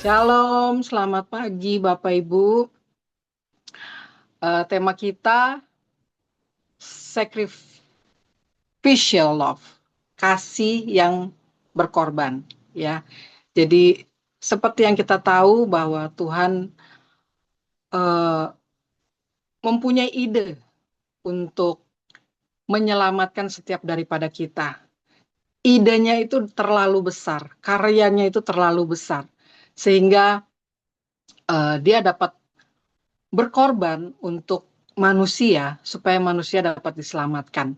Shalom, selamat pagi Bapak Ibu. Tema kita sacrificial love, kasih yang berkorban, ya. Jadi seperti yang kita tahu bahwa Tuhan uh, mempunyai ide untuk menyelamatkan setiap daripada kita. Idenya itu terlalu besar, karyanya itu terlalu besar, sehingga dia dapat berkorban untuk manusia supaya manusia dapat diselamatkan.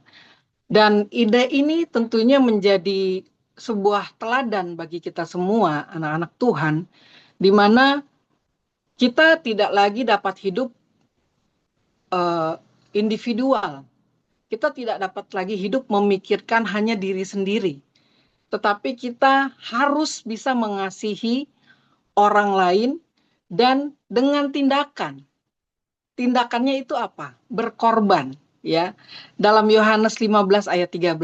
Dan ide ini tentunya menjadi sebuah teladan bagi kita semua, anak-anak Tuhan, di mana kita tidak lagi dapat hidup individual. Kita tidak dapat lagi hidup memikirkan hanya diri sendiri, tetapi kita harus bisa mengasihi orang lain dan dengan tindakan. Tindakannya itu apa? Berkorban, ya. Dalam Yohanes 15 ayat 13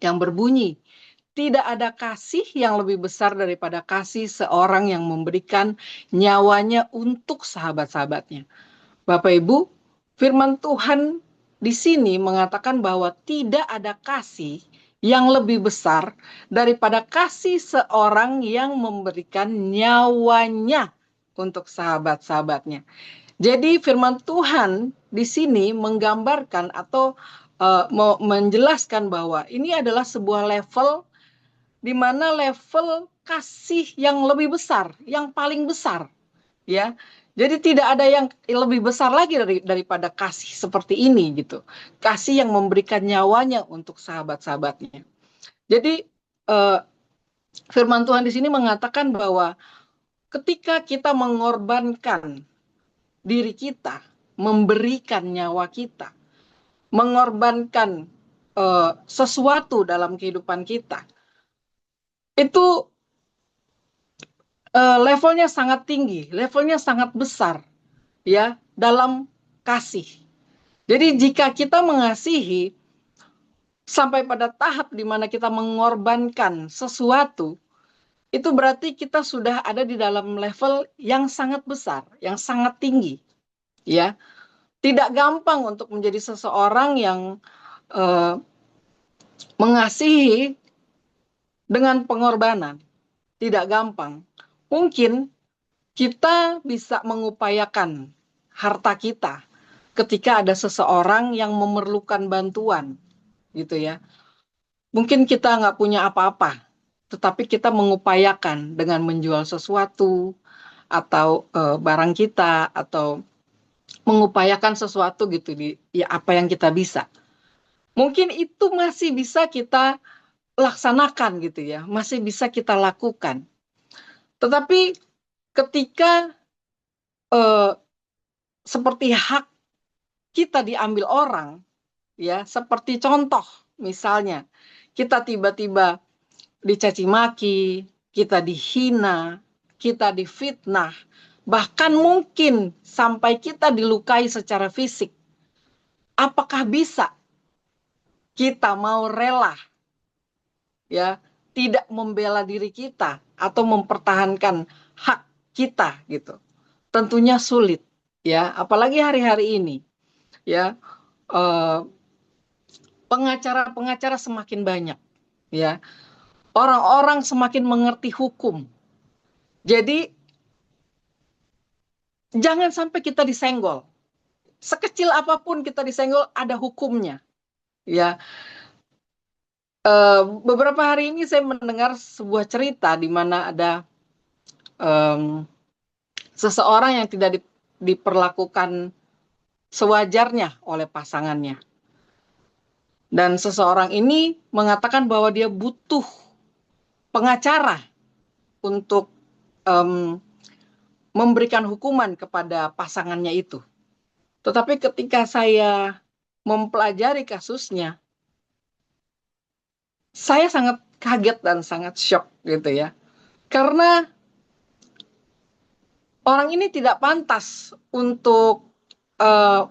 yang berbunyi, tidak ada kasih yang lebih besar daripada kasih seorang yang memberikan nyawanya untuk sahabat-sahabatnya. Bapak Ibu, firman Tuhan di sini mengatakan bahwa tidak ada kasih yang lebih besar daripada kasih seorang yang memberikan nyawanya untuk sahabat-sahabatnya. Jadi firman Tuhan di sini menggambarkan atau menjelaskan bahwa ini adalah sebuah level di mana level kasih yang lebih besar, yang paling besar, ya. Jadi tidak ada yang lebih besar lagi daripada kasih seperti ini gitu. Kasih yang memberikan nyawanya untuk sahabat-sahabatnya. Jadi firman Tuhan di sini mengatakan bahwa ketika kita mengorbankan diri kita, memberikan nyawa kita, mengorbankan sesuatu dalam kehidupan kita, itu levelnya sangat tinggi, levelnya sangat besar, ya, dalam kasih. Jadi jika kita mengasihi sampai pada tahap di mana kita mengorbankan sesuatu, itu berarti kita sudah ada di dalam level yang sangat besar, yang sangat tinggi, ya. Tidak gampang untuk menjadi seseorang yang uh, mengasihi dengan pengorbanan. Tidak gampang. Mungkin kita bisa mengupayakan harta kita ketika ada seseorang yang memerlukan bantuan, gitu ya. Mungkin kita nggak punya apa-apa, tetapi kita mengupayakan dengan menjual sesuatu atau barang kita atau mengupayakan sesuatu gitu di ya apa yang kita bisa. Mungkin itu masih bisa kita laksanakan gitu ya, masih bisa kita lakukan. Tetapi ketika eh, seperti hak kita diambil orang, ya, seperti contoh misalnya kita tiba-tiba dicaci maki, kita dihina, kita difitnah, bahkan mungkin sampai kita dilukai secara fisik. Apakah bisa kita mau rela, ya, tidak membela diri kita atau mempertahankan hak kita gitu? Tentunya sulit, ya, apalagi hari-hari ini, ya. eh, Pengacara-pengacara semakin banyak, ya. Orang-orang semakin mengerti hukum. Jadi jangan sampai kita disenggol. Sekecil apapun kita disenggol ada hukumnya, ya. Beberapa hari ini saya mendengar sebuah cerita di mana ada um, seseorang yang tidak diperlakukan sewajarnya oleh pasangannya. Dan seseorang ini mengatakan bahwa dia butuh pengacara untuk um, memberikan hukuman kepada pasangannya itu. Tetapi ketika saya mempelajari kasusnya, saya sangat kaget dan sangat shock gitu ya. Karena orang ini tidak pantas untuk uh,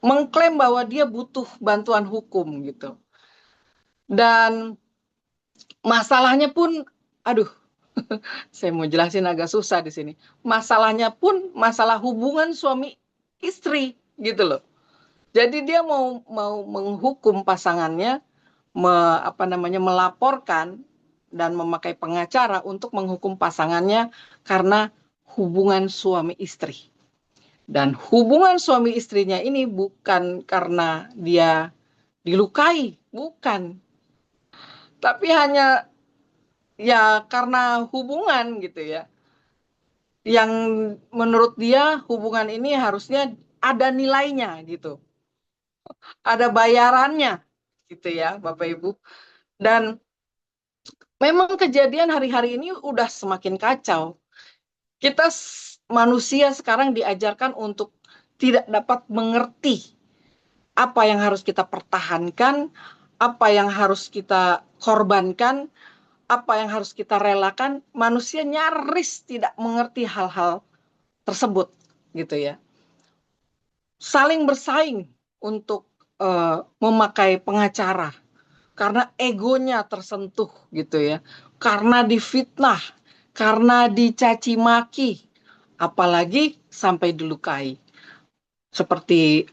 mengklaim bahwa dia butuh bantuan hukum gitu. Dan masalahnya pun, aduh, Saya mau jelasin agak susah di sini. Masalahnya pun masalah hubungan suami istri gitu loh. Jadi dia mau mau menghukum pasangannya, melaporkan dan memakai pengacara untuk menghukum pasangannya karena hubungan suami istri. Dan hubungan suami istrinya ini bukan karena dia dilukai, bukan. Tapi hanya ya karena hubungan gitu ya. Yang menurut dia hubungan ini harusnya ada nilainya gitu. Ada bayarannya gitu ya Bapak Ibu. Dan memang kejadian hari-hari ini udah semakin kacau. Kita manusia sekarang diajarkan untuk tidak dapat mengerti apa yang harus kita pertahankan, apa yang harus kita korbankan, apa yang harus kita relakan. Manusia nyaris tidak mengerti hal-hal tersebut gitu ya. Saling bersaing untuk memakai pengacara karena egonya tersentuh gitu ya, karena difitnah, karena dicaci maki, apalagi sampai dilukai, seperti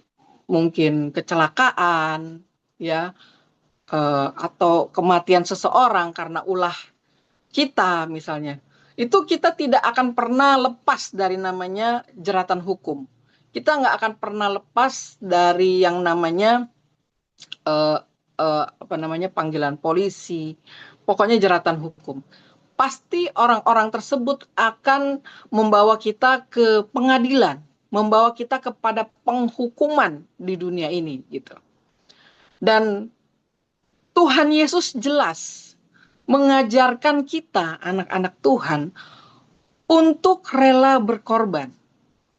mungkin kecelakaan ya, atau kematian seseorang karena ulah kita misalnya. Itu kita tidak akan pernah lepas dari namanya jeratan hukum. Kita nggak akan pernah lepas dari yang namanya eh, panggilan polisi, pokoknya jeratan hukum. Pasti orang-orang tersebut akan membawa kita ke pengadilan, membawa kita kepada penghukuman di dunia ini gitu. Dan Tuhan Yesus jelas mengajarkan kita anak-anak Tuhan untuk rela berkorban.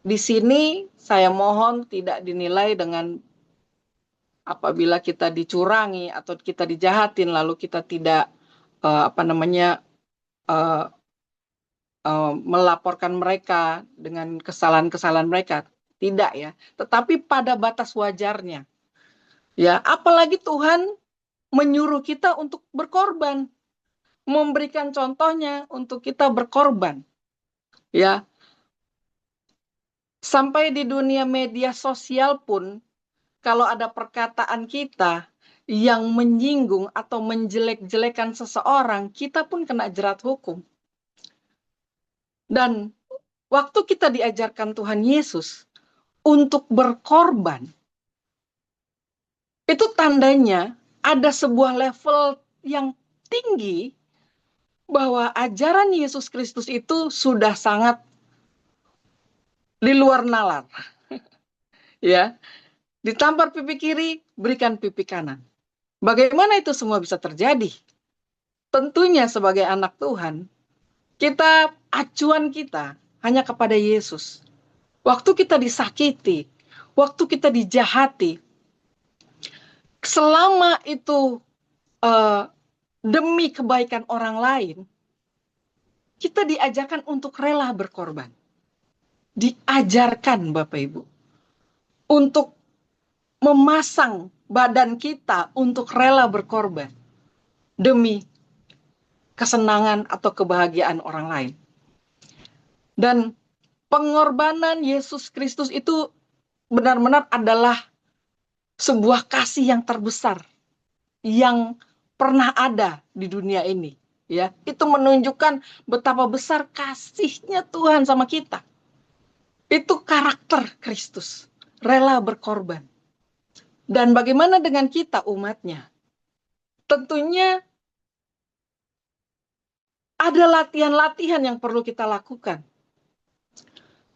Di sini saya mohon tidak dinilai dengan apabila kita dicurangi atau kita dijahatin lalu kita tidak melaporkan mereka dengan kesalahan-kesalahan mereka, tidak ya, tetapi pada batas wajarnya ya. Apalagi Tuhan menyuruh kita untuk berkorban, memberikan contohnya untuk kita berkorban ya. Sampai di dunia media sosial pun kalau ada perkataan kita yang menyinggung atau menjelek-jelekan seseorang, kita pun kena jerat hukum. Dan waktu kita diajarkan Tuhan Yesus untuk berkorban, itu tandanya ada sebuah level yang tinggi bahwa ajaran Yesus Kristus itu sudah sangat di luar nalar. Ya, ditampar pipi kiri, berikan pipi kanan. Bagaimana itu semua bisa terjadi? Tentunya sebagai anak Tuhan, acuan kita hanya kepada Yesus. Waktu kita disakiti, waktu kita dijahati, selama itu demi kebaikan orang lain, kita diajarkan untuk rela berkorban. Diajarkan Bapak Ibu untuk memasang badan kita untuk rela berkorban demi kesenangan atau kebahagiaan orang lain. Dan pengorbanan Yesus Kristus itu benar-benar adalah sebuah kasih yang terbesar yang pernah ada di dunia ini. Ya, itu menunjukkan betapa besar kasihnya Tuhan sama kita. Itu karakter Kristus, rela berkorban. Dan bagaimana dengan kita umatnya? Tentunya ada latihan-latihan yang perlu kita lakukan.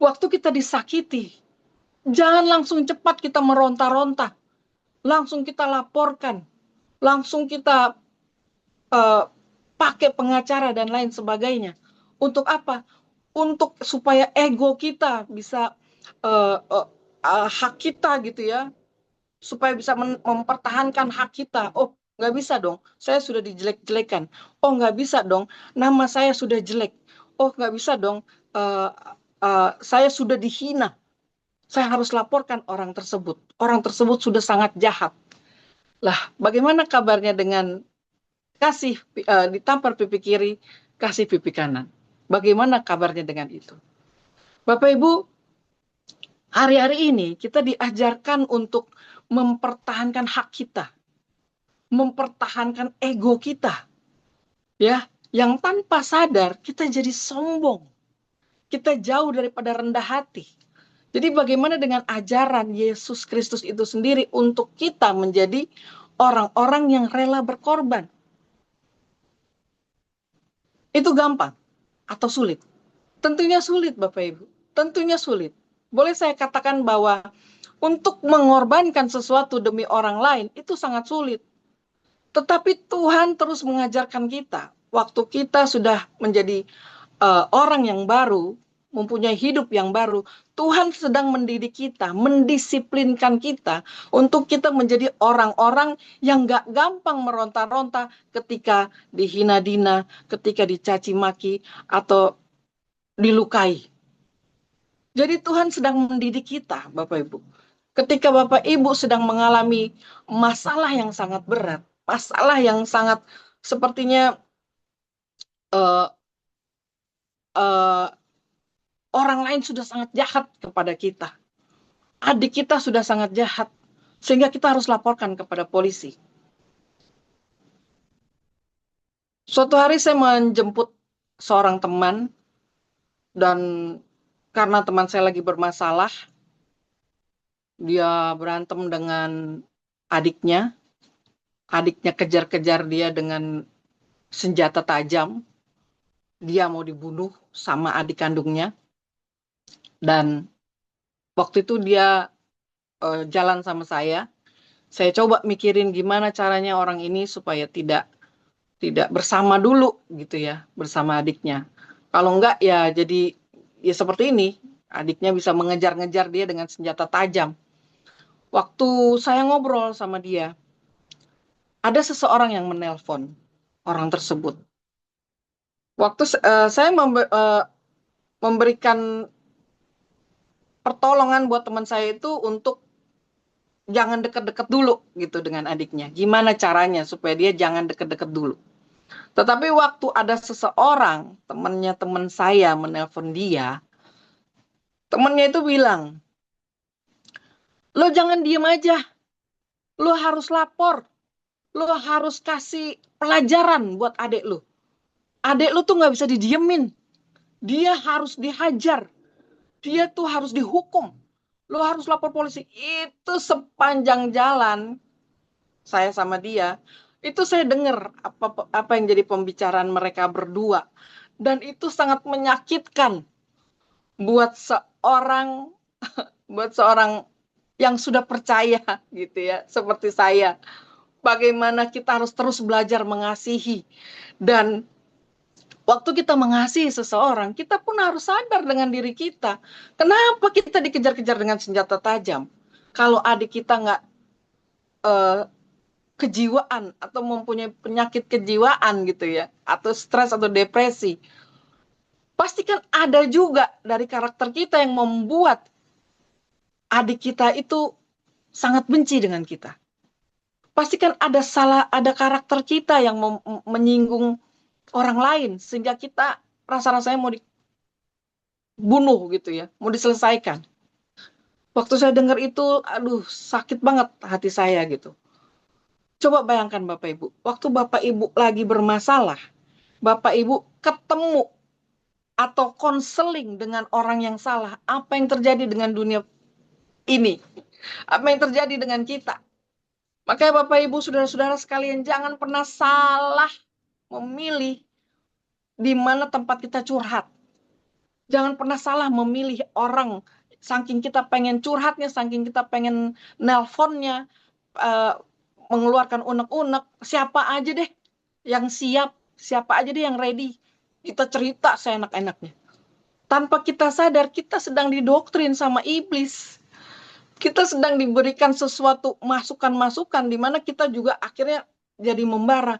Waktu kita disakiti, jangan langsung cepat kita meronta-ronta. Langsung kita laporkan. Langsung kita pakai pengacara dan lain sebagainya. Untuk apa? Untuk supaya ego kita bisa hak kita gitu ya. Supaya bisa mempertahankan hak kita. Oh, nggak bisa dong, saya sudah dijelek-jelekan. Oh, nggak bisa dong, nama saya sudah jelek. Oh, nggak bisa dong, saya sudah dihina. Saya harus laporkan orang tersebut. Orang tersebut sudah sangat jahat. Lah, bagaimana kabarnya dengan kasih ditampar pipi kiri, kasih pipi kanan. Bagaimana kabarnya dengan itu? Bapak Ibu, hari-hari ini kita diajarkan untuk mempertahankan hak kita, mempertahankan ego kita, ya, yang tanpa sadar kita jadi sombong, kita jauh daripada rendah hati. Jadi bagaimana dengan ajaran Yesus Kristus itu sendiri untuk kita menjadi orang-orang yang rela berkorban? Itu gampang atau sulit? Tentunya sulit, Bapak Ibu. Tentunya sulit. Boleh saya katakan bahwa untuk mengorbankan sesuatu demi orang lain itu sangat sulit. Tetapi Tuhan terus mengajarkan kita, waktu kita sudah menjadi orang yang baru, mempunyai hidup yang baru, Tuhan sedang mendidik kita, mendisiplinkan kita untuk kita menjadi orang-orang yang gak gampang meronta-ronta ketika dihina-dina, ketika dicaci maki, atau dilukai. Jadi Tuhan sedang mendidik kita, Bapak Ibu. Ketika Bapak Ibu sedang mengalami masalah yang sangat berat, masalah yang sangat sepertinya uh, uh, orang lain sudah sangat jahat kepada kita. Adik kita sudah sangat jahat, sehingga kita harus laporkan kepada polisi. Suatu hari saya menjemput seorang teman, dan karena teman saya lagi bermasalah, dia berantem dengan adiknya. Adiknya kejar-kejar dia dengan senjata tajam. Dia mau dibunuh sama adik kandungnya. Dan waktu itu dia jalan sama saya. Saya coba mikirin gimana caranya orang ini supaya tidak bersama dulu gitu ya, bersama adiknya. Kalau enggak ya jadi ya seperti ini. Adiknya bisa mengejar-ngejar dia dengan senjata tajam. Waktu saya ngobrol sama dia, ada seseorang yang menelpon orang tersebut. Waktu saya memberikan pertolongan buat teman saya itu untuk jangan deket-deket dulu gitu dengan adiknya. Gimana caranya supaya dia jangan deket-deket dulu. Tetapi waktu ada seseorang, temannya teman saya menelpon dia, temannya itu bilang, lo jangan diem aja, lo harus lapor, lo harus kasih pelajaran buat adik lo. Adik lo tuh nggak bisa didiemin, dia harus dihajar, dia tuh harus dihukum, lo harus lapor polisi. Itu sepanjang jalan saya sama dia, itu saya dengar apa yang jadi pembicaraan mereka berdua, dan itu sangat menyakitkan buat seorang yang sudah percaya gitu ya, seperti saya. Bagaimana kita harus terus belajar mengasihi, dan waktu kita mengasihi seseorang, kita pun harus sadar dengan diri kita. Kenapa kita dikejar-kejar dengan senjata tajam? Kalau adik kita nggak kejiwaan atau mempunyai penyakit kejiwaan gitu ya, atau stres atau depresi, pasti kan ada juga dari karakter kita yang membuat adik kita itu sangat benci dengan kita. Pasti kan ada karakter kita yang menyinggung orang lain sehingga kita rasa-rasanya mau dibunuh gitu ya, mau diselesaikan. Waktu saya dengar itu, aduh sakit banget hati saya gitu. Coba bayangkan Bapak Ibu, waktu Bapak Ibu lagi bermasalah, Bapak Ibu ketemu atau konseling dengan orang yang salah, apa yang terjadi dengan dunia ini? Apa yang terjadi dengan kita? Makanya Bapak Ibu, saudara-saudara sekalian, jangan pernah salah memilih di mana tempat kita curhat. Jangan pernah salah memilih orang. Saking kita pengen curhatnya, saking kita pengen nelponnya, mengeluarkan unek-unek, siapa aja deh yang siap, siapa aja deh yang ready. Kita cerita seenak-enaknya. Tanpa kita sadar, kita sedang didoktrin sama iblis. Kita sedang diberikan sesuatu masukan-masukan di mana kita juga akhirnya jadi membara.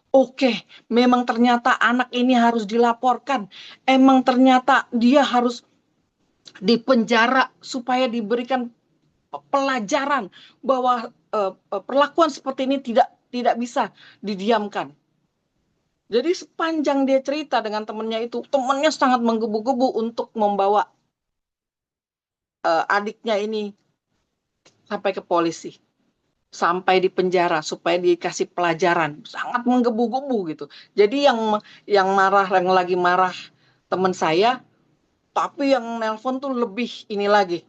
Oke, memang ternyata anak ini harus dilaporkan. Emang ternyata dia harus dipenjara supaya diberikan pelajaran bahwa perlakuan seperti ini tidak bisa didiamkan. Jadi sepanjang dia cerita dengan temannya itu, temannya sangat menggebu-gebu untuk membawa adiknya ini sampai ke polisi, sampai di penjara supaya dikasih pelajaran. Sangat menggebu-gebu gitu. Jadi yang marah, yang lagi marah teman saya, tapi yang nelpon tuh lebih ini lagi,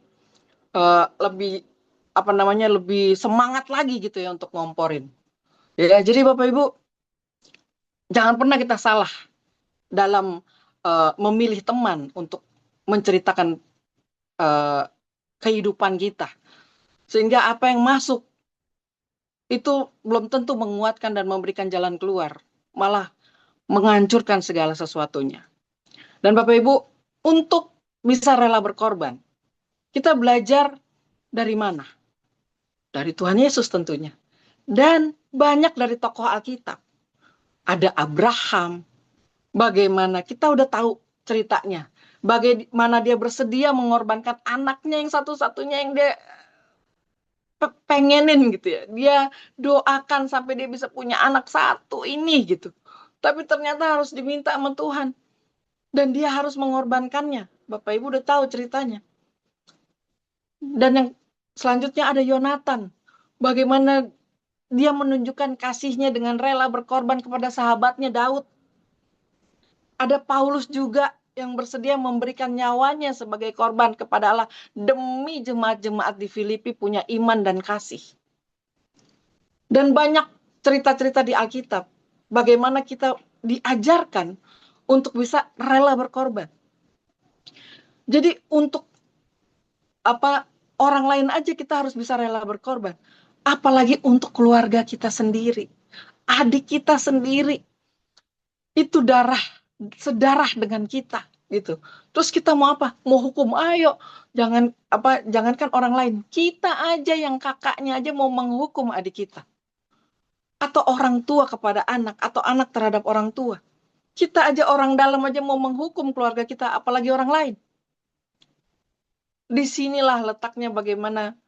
lebih apa namanya, lebih semangat lagi gitu ya untuk ngomporin. Ya, jadi Bapak Ibu, jangan pernah kita salah dalam memilih teman untuk menceritakan uh, kehidupan kita. Sehingga apa yang masuk itu belum tentu menguatkan dan memberikan jalan keluar. Malah menghancurkan segala sesuatunya. Dan Bapak Ibu, untuk bisa rela berkorban, kita belajar dari mana? Dari Tuhan Yesus tentunya. Dan banyak dari tokoh Alkitab. Ada Abraham, bagaimana kita udah tahu ceritanya. Bagaimana dia bersedia mengorbankan anaknya yang satu-satunya yang dia pengenin gitu ya. Dia doakan sampai dia bisa punya anak satu ini gitu. Tapi ternyata harus diminta sama Tuhan. Dan dia harus mengorbankannya. Bapak Ibu udah tahu ceritanya. Dan yang selanjutnya ada Yonatan. Bagaimana dia menunjukkan kasihnya dengan rela berkorban kepada sahabatnya Daud. Ada Paulus juga yang bersedia memberikan nyawanya sebagai korban kepada Allah demi jemaat-jemaat di Filipi punya iman dan kasih. Dan banyak cerita-cerita di Alkitab bagaimana kita diajarkan untuk bisa rela berkorban. Jadi untuk apa, orang lain aja kita harus bisa rela berkorban. Apalagi untuk keluarga kita sendiri, adik kita sendiri. Itu sedarah dengan kita gitu. Terus kita mau apa? Mau hukum? Ayo, jangankan orang lain, kita aja yang kakaknya aja mau menghukum adik kita. Atau orang tua kepada anak, atau anak terhadap orang tua. Kita aja orang dalam aja mau menghukum keluarga kita, apalagi orang lain. Disinilah letaknya bagaimana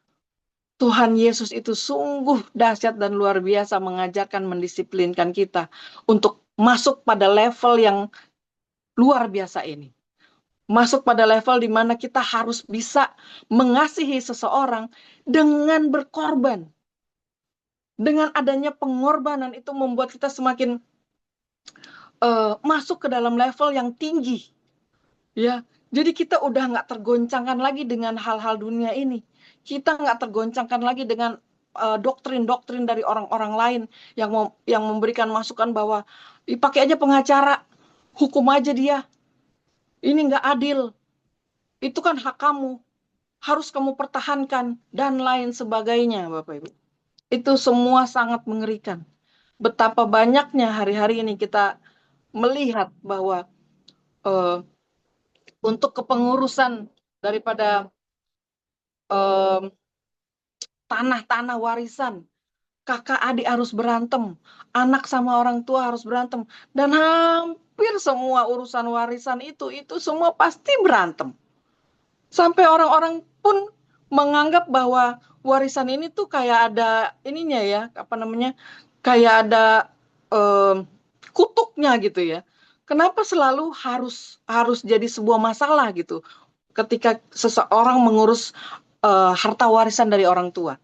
Tuhan Yesus itu sungguh dahsyat dan luar biasa mengajarkan, mendisiplinkan kita untuk masuk pada level yang luar biasa ini. Masuk pada level di mana kita harus bisa mengasihi seseorang dengan berkorban. Dengan adanya pengorbanan itu membuat kita semakin masuk ke dalam level yang tinggi. Ya, jadi kita udah nggak tergoncangkan lagi dengan hal-hal dunia ini. Kita nggak tergoncangkan lagi dengan doktrin-doktrin dari orang-orang lain yang memberikan masukan bahwa pakai aja pengacara, hukum aja dia. Ini nggak adil. Itu kan hak kamu. Harus kamu pertahankan dan lain sebagainya, Bapak Ibu. Itu semua sangat mengerikan. Betapa banyaknya hari-hari ini kita melihat bahwa untuk kepengurusan daripada tanah-tanah warisan, kakak adik harus berantem, anak sama orang tua harus berantem, dan hampir semua urusan warisan itu semua pasti berantem. Sampai orang-orang pun menganggap bahwa warisan ini tuh kayak ada ininya ya, apa namanya, kayak ada kutuknya gitu ya. Kenapa selalu harus jadi sebuah masalah gitu ketika seseorang mengurus harta warisan dari orang tua.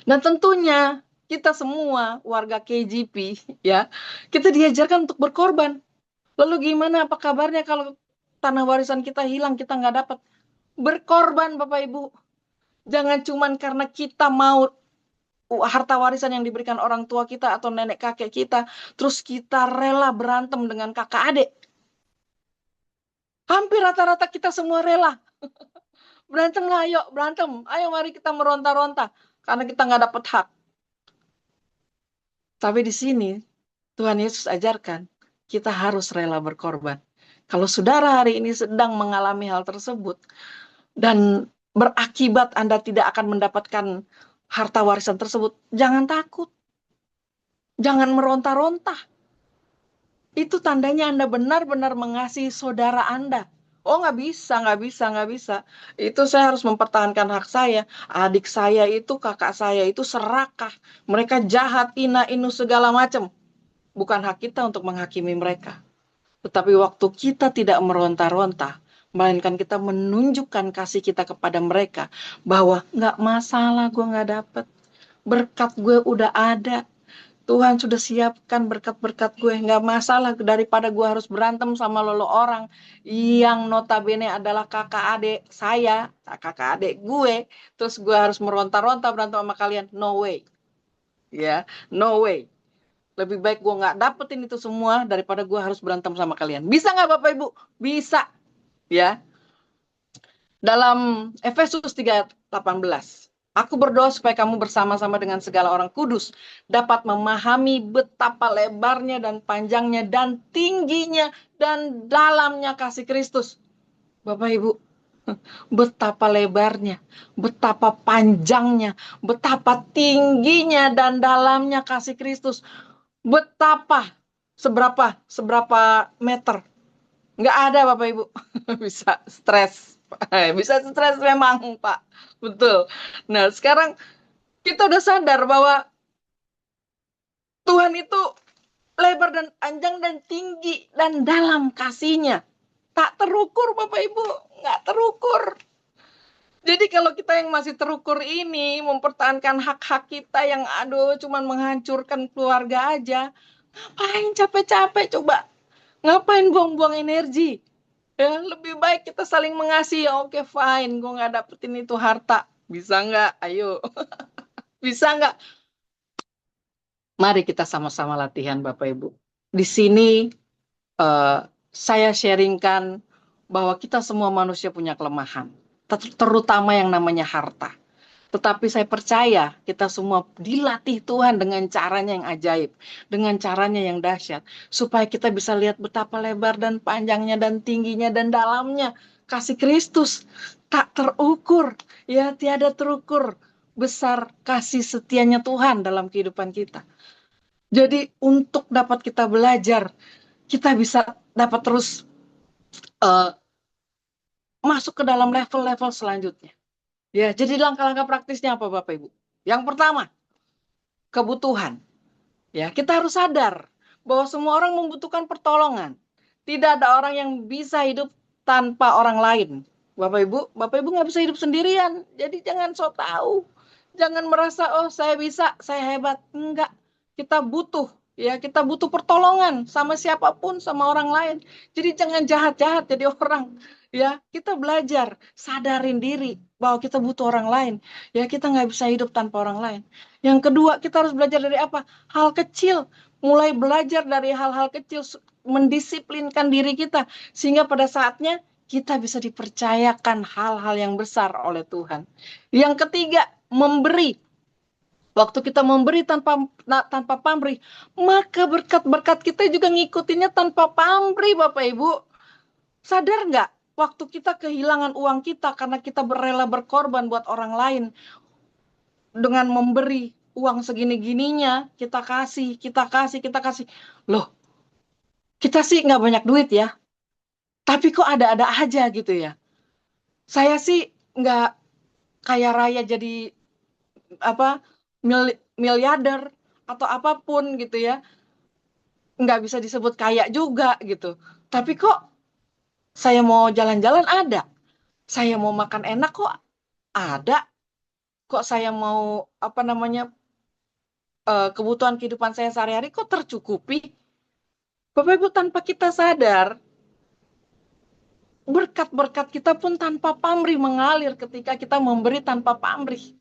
Dan tentunya kita semua warga KGP ya, kita diajarkan untuk berkorban. Lalu gimana, apa kabarnya kalau tanah warisan kita hilang, kita nggak dapat? Berkorban Bapak Ibu. Jangan cuman karena kita mau harta warisan yang diberikan orang tua kita atau nenek kakek kita, terus kita rela berantem dengan kakak adik. Hampir rata-rata kita semua rela. Berantem lah, ayo berantem. Ayo mari kita meronta-ronta. Karena kita nggak dapat hak. Tapi di sini, Tuhan Yesus ajarkan, kita harus rela berkorban. Kalau saudara hari ini sedang mengalami hal tersebut, dan berakibat Anda tidak akan mendapatkan harta warisan tersebut, jangan takut. Jangan meronta-ronta. Itu tandanya Anda benar-benar mengasihi saudara Anda. Oh nggak bisa, nggak bisa, nggak bisa. Itu saya harus mempertahankan hak saya. Adik saya itu, kakak saya itu serakah. Mereka jahat, ina, inu, segala macam. bukan hak kita untuk menghakimi mereka. Tetapi waktu kita tidak meronta-ronta, melainkan kita menunjukkan kasih kita kepada mereka, bahwa nggak masalah gue nggak dapet, berkat gue udah ada, Tuhan sudah siapkan berkat-berkat gue, nggak masalah daripada gue harus berantem sama lolo orang yang notabene adalah kakak adik saya, kakak adik gue, terus gue harus meronta-ronta berantem sama kalian, no way, ya, no way. Lebih baik gue nggak dapetin itu semua daripada gue harus berantem sama kalian. Bisa nggak Bapak Ibu? Bisa, ya. Dalam Efesus 3:18, aku berdoa supaya kamu bersama-sama dengan segala orang kudus dapat memahami betapa lebarnya dan panjangnya dan tingginya dan dalamnya kasih Kristus. Bapak Ibu, betapa lebarnya, betapa panjangnya, betapa tingginya dan dalamnya kasih Kristus. Betapa, seberapa meter. Nggak ada Bapak Ibu. Bisa stres. Bisa stres memang Pak. Betul. Nah sekarang kita udah sadar bahwa Tuhan itu lebar dan panjang dan tinggi dan dalam kasihnya. Tak terukur Bapak Ibu. Nggak terukur. Jadi kalau kita yang masih terukur ini mempertahankan hak-hak kita yang aduh cuman menghancurkan keluarga aja. Ngapain capek-capek coba? Ngapain buang-buang energi? Ya, lebih baik kita saling mengasihi. Oke, fine. Gue nggak dapetin itu harta. Bisa nggak? Ayo. Bisa nggak? Mari kita sama-sama latihan, Bapak Ibu. Di sini saya sharingkan bahwa kita semua manusia punya kelemahan. Terutama yang namanya harta. Tetapi saya percaya kita semua dilatih Tuhan dengan caranya yang ajaib, dengan caranya yang dahsyat, supaya kita bisa lihat betapa lebar dan panjangnya dan tingginya dan dalamnya kasih Kristus. Tak terukur, ya tiada terukur besar kasih setianya Tuhan dalam kehidupan kita. Jadi untuk dapat kita belajar, kita bisa dapat terus masuk ke dalam level-level selanjutnya. Ya, jadi langkah-langkah praktisnya apa Bapak Ibu? Yang pertama, kebutuhan. Ya, kita harus sadar bahwa semua orang membutuhkan pertolongan. Tidak ada orang yang bisa hidup tanpa orang lain. Bapak Ibu nggak bisa hidup sendirian. Jadi jangan sok tahu. Jangan merasa oh saya bisa, saya hebat. Enggak. Kita butuh ya, kita butuh pertolongan sama siapapun, sama orang lain. Jadi jangan jahat-jahat jadi orang. Ya, kita belajar sadarin diri bahwa kita butuh orang lain. Ya, kita nggak bisa hidup tanpa orang lain. Yang kedua, kita harus belajar dari apa? Hal kecil. Mulai belajar dari hal-hal kecil, mendisiplinkan diri kita. Sehingga pada saatnya kita bisa dipercayakan hal-hal yang besar oleh Tuhan. Yang ketiga, memberi. Waktu kita memberi tanpa pamrih, maka berkat-berkat kita juga ngikutinnya tanpa pamrih, Bapak Ibu. Sadar nggak? Waktu kita kehilangan uang kita karena kita rela berkorban buat orang lain, dengan memberi uang segini-gininya, kita kasih. Loh, kita sih nggak banyak duit ya, tapi kok ada-ada aja gitu ya. Saya sih nggak kaya raya jadi apa miliarder atau apapun gitu ya. Nggak bisa disebut kaya juga gitu. Tapi kok saya mau jalan-jalan ada. Saya mau makan enak kok ada. Kok saya mau kebutuhan kehidupan saya sehari-hari kok tercukupi. Bapak Ibu, tanpa kita sadar, berkat-berkat kita pun tanpa pamrih mengalir ketika kita memberi tanpa pamrih.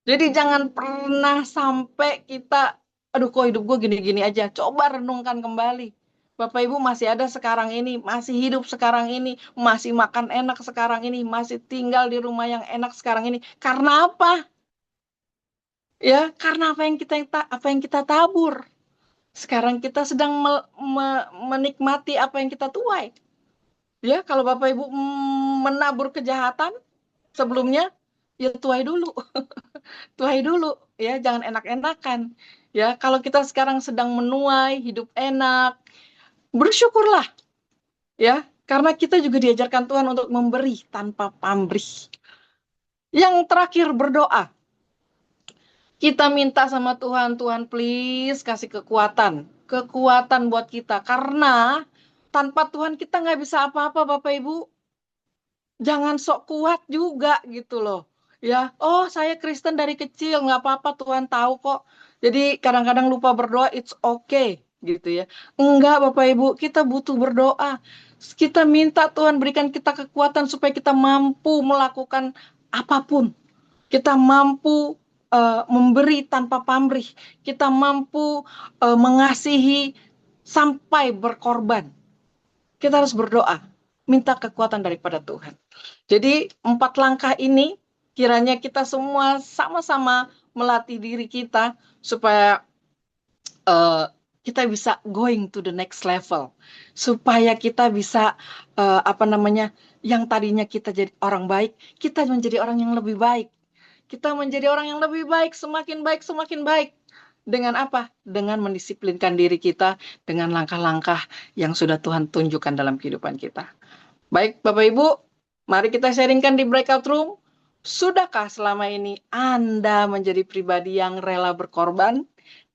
Jadi jangan pernah sampai kita, aduh kok hidup gue gini-gini aja. Coba renungkan kembali. Bapak Ibu masih ada sekarang ini, masih hidup sekarang ini, masih makan enak sekarang ini, masih tinggal di rumah yang enak sekarang ini. Karena apa? Ya, karena apa yang kita tabur. Sekarang kita sedang menikmati apa yang kita tuai. Ya, kalau Bapak Ibu menabur kejahatan sebelumnya, ya tuai dulu. Tuai dulu, ya, jangan enak-enakan. Ya, kalau kita sekarang sedang menuai hidup enak, bersyukurlah. Ya, karena kita juga diajarkan Tuhan untuk memberi tanpa pamrih. Yang terakhir, berdoa. Kita minta sama Tuhan, Tuhan please kasih kekuatan kekuatan buat kita. Karena tanpa Tuhan kita nggak bisa apa-apa, Bapak Ibu. Jangan sok kuat juga gitu loh. Ya, oh saya Kristen dari kecil, nggak apa-apa, Tuhan tahu kok. Jadi kadang-kadang lupa berdoa, it's okay gitu ya. Enggak Bapak Ibu, kita butuh berdoa. Kita minta Tuhan berikan kita kekuatan supaya kita mampu melakukan apapun. Kita mampu memberi tanpa pamrih. Kita mampu mengasihi sampai berkorban. Kita harus berdoa, minta kekuatan daripada Tuhan. Jadi 4 langkah ini kiranya kita semua sama-sama melatih diri kita supaya kita bisa going to the next level, supaya kita bisa yang tadinya kita jadi orang baik, kita menjadi orang yang lebih baik. Kita menjadi orang yang lebih baik, semakin baik, semakin baik. Dengan apa? Dengan mendisiplinkan diri kita dengan langkah-langkah yang sudah Tuhan tunjukkan dalam kehidupan kita. Baik, Bapak Ibu, mari kita sharingkan di breakout room. Sudahkah selama ini Anda menjadi pribadi yang rela berkorban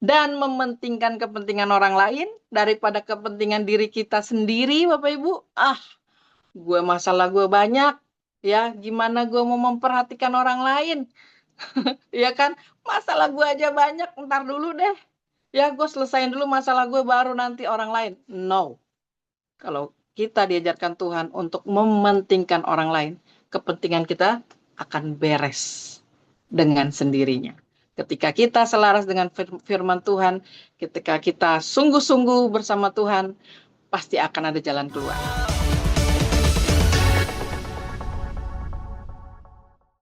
dan mementingkan kepentingan orang lain daripada kepentingan diri kita sendiri, Bapak Ibu? Masalah gue banyak, ya gimana gue mau memperhatikan orang lain? Ya kan, masalah gue aja banyak, ntar dulu deh. Ya gue selesain dulu masalah gue baru nanti orang lain. No. Kalau kita diajarkan Tuhan untuk mementingkan orang lain, kepentingan kita akan beres dengan sendirinya. Ketika kita selaras dengan firman Tuhan, ketika kita sungguh-sungguh bersama Tuhan, pasti akan ada jalan keluar.